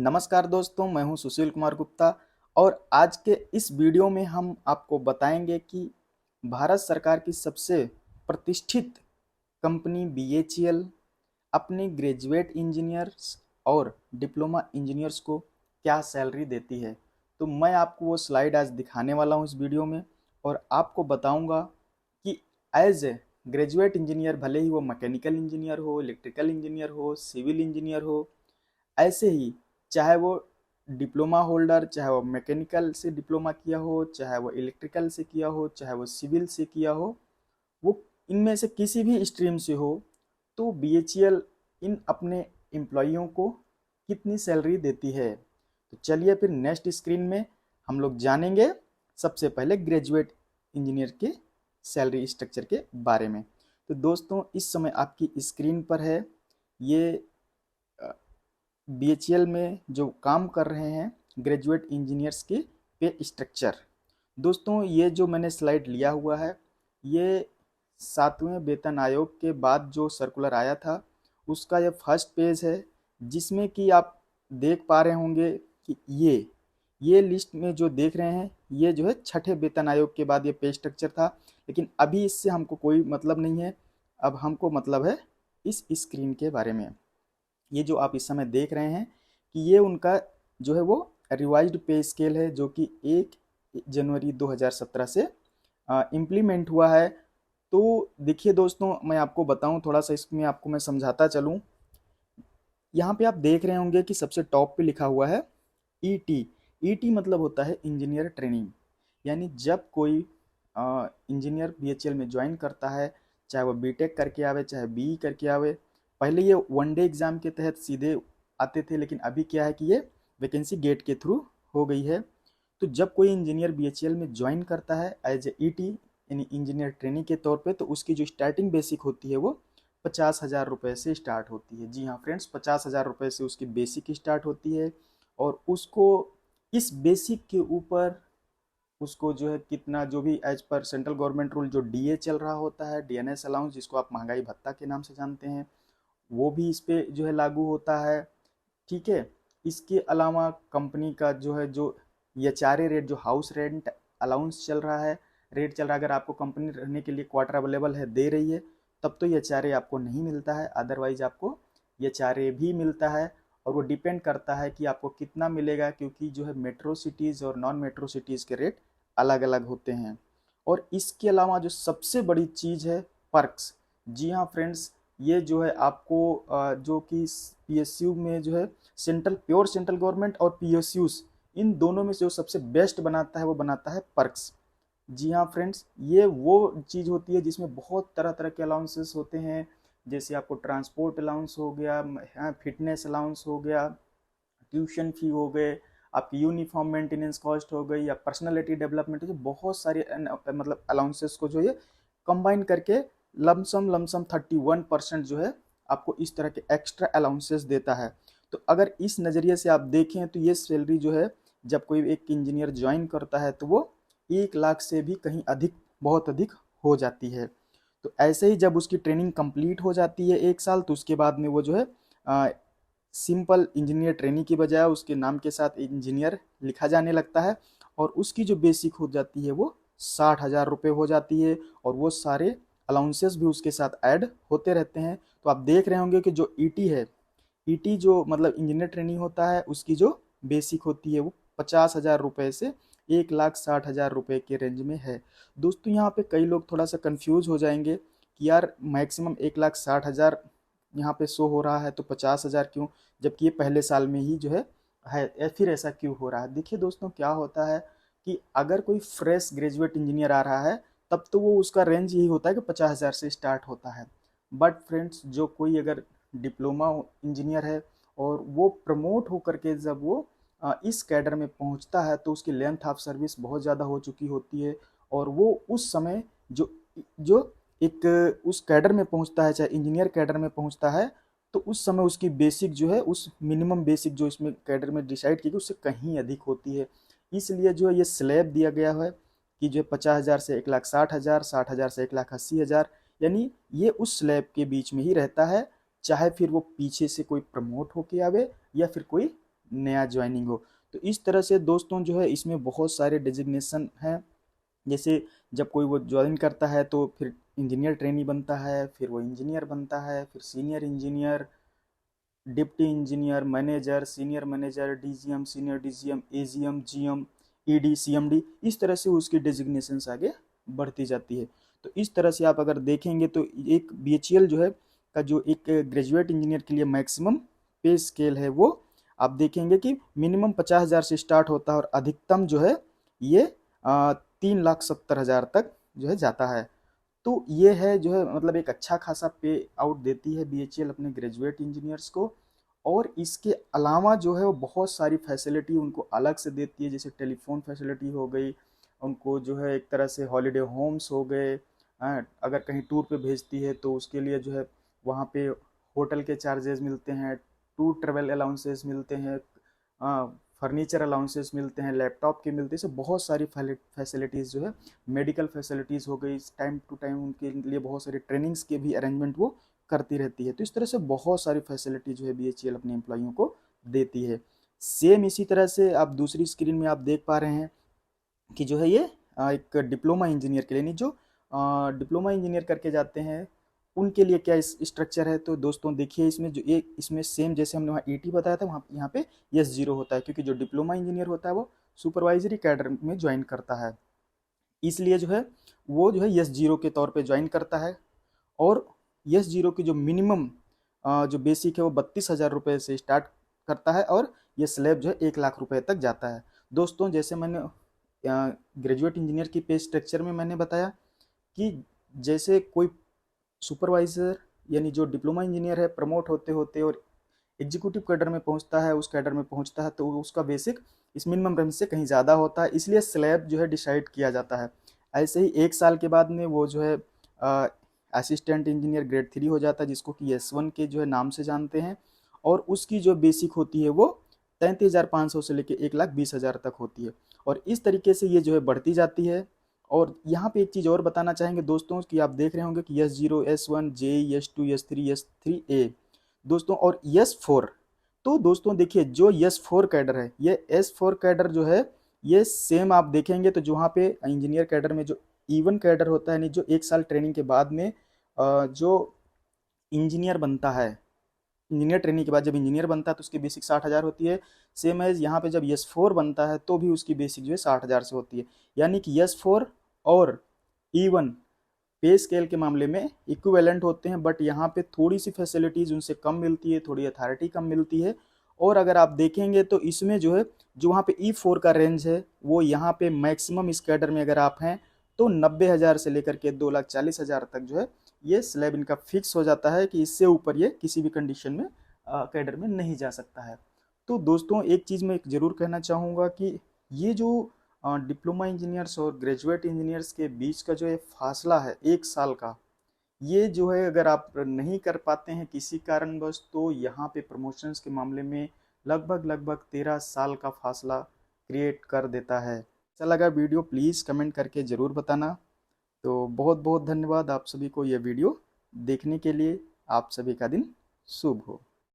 नमस्कार दोस्तों, मैं हूं सुशील कुमार गुप्ता और आज के इस वीडियो में हम आपको बताएंगे कि भारत सरकार की सबसे प्रतिष्ठित कंपनी बीएचईएल अपने ग्रेजुएट इंजीनियर्स और डिप्लोमा इंजीनियर्स को क्या सैलरी देती है। तो मैं आपको वो स्लाइड आज दिखाने वाला हूं इस वीडियो में और आपको बताऊंगा कि एज ए ग्रेजुएट इंजीनियर, भले ही वो मैकेनिकल इंजीनियर हो, इलेक्ट्रिकल इंजीनियर हो, सिविल इंजीनियर हो, ऐसे ही चाहे वो डिप्लोमा होल्डर, चाहे वो मैकेनिकल से डिप्लोमा किया हो, चाहे वो इलेक्ट्रिकल से किया हो, चाहे वो सिविल से किया हो, वो इनमें से किसी भी स्ट्रीम से हो, तो बीएचईएल इन अपने एम्प्लॉइयों को कितनी सैलरी देती है। तो चलिए फिर नेक्स्ट स्क्रीन में हम लोग जानेंगे सबसे पहले ग्रेजुएट इंजीनियर के सैलरी स्ट्रक्चर के बारे में। तो दोस्तों, इस समय आपकी स्क्रीन पर है ये बीएचईएल में जो काम कर रहे हैं ग्रेजुएट इंजीनियर्स के पे स्ट्रक्चर। दोस्तों, ये जो मैंने स्लाइड लिया हुआ है, ये 7वें वेतन आयोग के बाद जो सर्कुलर आया था उसका ये फर्स्ट पेज है, जिसमें कि आप देख पा रहे होंगे कि ये लिस्ट में जो देख रहे हैं ये जो है छठे वेतन आयोग के बाद ये पे स्ट्रक्चर था। लेकिन अभी इससे हमको कोई मतलब नहीं है, अब हमको मतलब है इस स्क्रीन के बारे में। ये जो आप इस समय देख रहे हैं कि ये उनका जो है वो रिवाइज्ड पे स्केल है, जो कि 1 जनवरी 2017 से इम्प्लीमेंट हुआ है। तो देखिए दोस्तों, मैं आपको बताऊं थोड़ा सा, इसमें आपको मैं समझाता चलूं। यहाँ पे आप देख रहे होंगे कि सबसे टॉप पे लिखा हुआ है ईटी। ईटी मतलब होता है इंजीनियर ट्रेनिंग। यानी जब कोई इंजीनियर बीएचईएल में ज्वाइन करता है, चाहे वो बीटेक करके आवे चाहे बीई करके आवे, पहले ये वन डे एग्ज़ाम के तहत सीधे आते थे, लेकिन अभी क्या है कि ये वैकेंसी गेट के थ्रू हो गई है। तो जब कोई इंजीनियर बीएचईएल में ज्वाइन करता है एज ए ईटी यानी इंजीनियर ट्रेनिंग के तौर पे, तो उसकी जो स्टार्टिंग बेसिक होती है वो 50,000 रुपये से स्टार्ट होती है। जी हाँ फ्रेंड्स, 50,000 रुपये से उसकी बेसिक स्टार्ट होती है और उसको इस बेसिक के ऊपर उसको जो है कितना, जो भी एज पर सेंट्रल गवर्नमेंट रूल जो डीए चल रहा होता है, डीएनएस अलाउंस, जिसको आप महंगाई भत्ता के नाम से जानते हैं, वो भी इस पे जो है लागू होता है। ठीक है। इसके अलावा कंपनी का जो है जो एचआरए रेट, जो हाउस रेंट अलाउंस चल रहा है, रेट चल रहा है, अगर आपको कंपनी रहने के लिए क्वार्टर अवेलेबल है, दे रही है, तब तो एचआरए आपको नहीं मिलता है, अदरवाइज आपको एचआरए भी मिलता है। और वो डिपेंड करता है कि आपको कितना मिलेगा, क्योंकि जो है मेट्रो सिटीज़ और नॉन मेट्रो सिटीज़ के रेट अलग अलग होते हैं। और इसके अलावा जो सबसे बड़ी चीज़ है पर्क्स। जी हाँ फ्रेंड्स, ये जो है आपको जो कि पीएसयू में जो है सेंट्रल, प्योर सेंट्रल गवर्नमेंट और पीएसयूज, इन दोनों में से जो सबसे बेस्ट बनाता है वो बनाता है पर्क्स। जी हाँ फ्रेंड्स, ये वो चीज़ होती है जिसमें बहुत तरह तरह के अलाउंसेस होते हैं। जैसे आपको ट्रांसपोर्ट अलाउंस हो गया, फिटनेस अलाउंस हो गया, ट्यूशन फी हो गए, आपकी यूनिफॉर्म मेंटेनेंस कॉस्ट हो गई, या पर्सनालिटी डेवलपमेंट, जो बहुत सारे मतलब अलाउंसेस को जो ये कंबाइन करके लमसम लमसम 31% जो है आपको इस तरह के एक्स्ट्रा अलाउंसेस देता है। तो अगर इस नज़रिए से आप देखें तो ये सैलरी जो है, जब कोई एक इंजीनियर ज्वाइन करता है तो वो 1 लाख से भी कहीं अधिक, बहुत अधिक हो जाती है। तो ऐसे ही जब उसकी ट्रेनिंग कंप्लीट हो जाती है 1 साल, तो उसके बाद में वो जो है सिंपल इंजीनियर ट्रेनिंग की बजाय उसके नाम के साथ इंजीनियर लिखा जाने लगता है और उसकी जो बेसिक हो जाती है वो 60,000 रुपये हो जाती है। और वो सारे अलाउंसेस भी उसके साथ ऐड होते रहते हैं। तो आप देख रहे होंगे कि जो ईटी है, ईटी जो मतलब इंजीनियर ट्रेनिंग होता है, उसकी जो बेसिक होती है वो 50,000 रुपये से 1,60,000 रुपये के रेंज में है। दोस्तों, यहाँ पे कई लोग थोड़ा सा कंफ्यूज हो जाएंगे कि यार मैक्सिमम 1,60,000 यहाँ पे शो हो रहा है, तो 50,000 क्यों, जबकि ये पहले साल में ही जो है या फिर ऐसा क्यों हो रहा है। देखिए दोस्तों, क्या होता है कि अगर कोई फ्रेश ग्रेजुएट इंजीनियर आ रहा है, तब तो वो उसका रेंज यही होता है कि 50,000 से स्टार्ट होता है। बट फ्रेंड्स, जो कोई अगर डिप्लोमा इंजीनियर है और वो प्रमोट होकर के जब वो इस कैडर में पहुंचता है, तो उसकी लेंथ ऑफ सर्विस बहुत ज़्यादा हो चुकी होती है और वो उस समय जो जो एक उस कैडर में पहुंचता है, चाहे इंजीनियर कैडर में पहुंचता है, तो उस समय उसकी बेसिक जो है, उस मिनिमम बेसिक जो इसमें कैडर में डिसाइड की गई, उससे कहीं अधिक होती है। इसलिए जो है ये स्लैब दिया गया है कि जो 50,000 से 1,60,000, 60,000 से 1,80,000, यानी ये उस स्लैब के बीच में ही रहता है, चाहे फिर वो पीछे से कोई प्रमोट होके आवे या फिर कोई नया ज्वाइनिंग हो। तो इस तरह से दोस्तों जो है इसमें बहुत सारे डेजिग्नेशन हैं। जैसे जब कोई वो ज्वाइन करता है तो फिर इंजीनियर ट्रेनी बनता है, फिर वो इंजीनियर बनता है, फिर senior engineer, deputy engineer, manager, senior manager, DGM, senior DGM, AGM, GM, ED, CMD, इस तरह से उसकी डेजिग्नेशंस आगे बढ़ती जाती है। तो इस तरह से आप अगर देखेंगे तो एक बीएचईएल जो है का जो एक ग्रेजुएट इंजीनियर के लिए मैक्सिमम पे स्केल है वो आप देखेंगे कि मिनिमम 50,000 से स्टार्ट होता है और अधिकतम जो है ये 3,70,000 तक जो है जाता है। तो ये है जो है मतलब एक अच्छा खासा पे आउट देती है बीएचईएल अपने ग्रेजुएट इंजीनियर्स को। और इसके अलावा जो है वो बहुत सारी फैसिलिटी उनको अलग से देती है, जैसे टेलीफोन फैसिलिटी हो गई, उनको जो है एक तरह से हॉलीडे होम्स हो गए, अगर कहीं टूर पे भेजती है तो उसके लिए जो है वहाँ पे होटल के चार्जेस मिलते हैं, टूर ट्रेवल अलाउंसेस मिलते हैं, फर्नीचर अलाउंसेस मिलते हैं, लैपटॉप के मिलते हैं। सब बहुत सारी फैसिलिटीज़ जो है, मेडिकल फैसिलिटीज़ हो गई, टाइम टू टाइम उनके लिए बहुत सारी ट्रेनिंग्स के भी अरेंजमेंट वो करती रहती है। तो इस तरह से बहुत सारी फैसिलिटी जो है बीएचईएल अपने एम्प्लॉइयों को देती है। सेम इसी तरह से आप दूसरी स्क्रीन में आप देख पा रहे हैं कि जो है ये एक डिप्लोमा इंजीनियर के लिए, नहीं जो डिप्लोमा इंजीनियर करके जाते हैं उनके लिए क्या इस स्ट्रक्चर है। तो दोस्तों देखिए इसमें जो एक इसमें सेम जैसे हमने वहाँ ईटी बताया था वहाँ यहाँ पे S0 होता है, क्योंकि जो डिप्लोमा इंजीनियर होता है वो सुपरवाइजरी कैडर में ज्वाइन करता है, इसलिए जो है वो जो है S0 के तौर पे ज्वाइन करता है। और S0 की जो मिनिमम जो बेसिक है वो 32,000 रुपये से स्टार्ट करता है और ये स्लैब जो है 1,00,000 रुपये तक जाता है। दोस्तों जैसे मैंने ग्रेजुएट इंजीनियर की पे स्ट्रक्चर में मैंने बताया कि जैसे कोई सुपरवाइज़र यानी जो डिप्लोमा इंजीनियर है प्रमोट होते होते और एग्जीक्यूटिव कैडर में पहुंचता है, उस कैडर में पहुंचता है तो उसका बेसिक इस मिनिमम रेंज से कहीं ज़्यादा होता है, इसलिए स्लैब जो है डिसाइड किया जाता है। ऐसे ही 1 साल के बाद में वो जो है असिस्टेंट इंजीनियर ग्रेड 3 हो जाता है, जिसको कि S1 के जो है नाम से जानते हैं। और उसकी जो बेसिक होती है वो 33,500 से लेकर 1,20,000 तक होती है। और इस तरीके से ये जो है बढ़ती जाती है। और यहाँ पे एक चीज़ और बताना चाहेंगे दोस्तों कि आप देख रहे होंगे कि S0, S1, JE, S2, S3, S3A दोस्तों और S4। तो दोस्तों देखिए जो S4 कैडर है, ये S4 कैडर जो है ये सेम आप देखेंगे तो जो वहाँ पे इंजीनियर कैडर में जो E1 कैडर होता है, नहीं जो 1 साल ट्रेनिंग के बाद में जो इंजीनियर बनता है, इंजीनियर ट्रेनिंग के बाद जब इंजीनियर बनता है तो उसकी बेसिक 60,000 होती है। सेम एज यहाँ पे जब S4 बनता है तो भी उसकी बेसिक जो है 60,000 से होती है। यानी कि S4 और E1 पे स्केल के मामले में इक्विवेलेंट होते हैं, बट यहाँ पे थोड़ी सी फैसिलिटीज़ उनसे कम मिलती है, थोड़ी अथॉरिटी कम मिलती है। और अगर आप देखेंगे तो इसमें जो है जो वहाँ पे E4 का रेंज है वो यहाँ पे मैक्सिमम इस कैडर में अगर आप हैं तो 90,000 से लेकर के 2,40,000 तक जो है ये स्लैब इनका फिक्स हो जाता है कि इससे ऊपर ये किसी भी कंडीशन में कैडर में नहीं जा सकता है। तो दोस्तों एक चीज़ मैं ज़रूर कहना चाहूँगा कि ये जो डिप्लोमा इंजीनियर्स और ग्रेजुएट इंजीनियर्स के बीच का जो ये फासला है 1 साल का, ये जो है अगर आप नहीं कर पाते हैं किसी कारणवश तो यहाँ पे प्रमोशंस के मामले में लगभग लगभग 13 साल का फासला क्रिएट कर देता है। अच्छा लगा वीडियो प्लीज़ कमेंट करके ज़रूर बताना। तो बहुत बहुत धन्यवाद आप सभी को ये वीडियो देखने के लिए। आप सभी का दिन शुभ हो।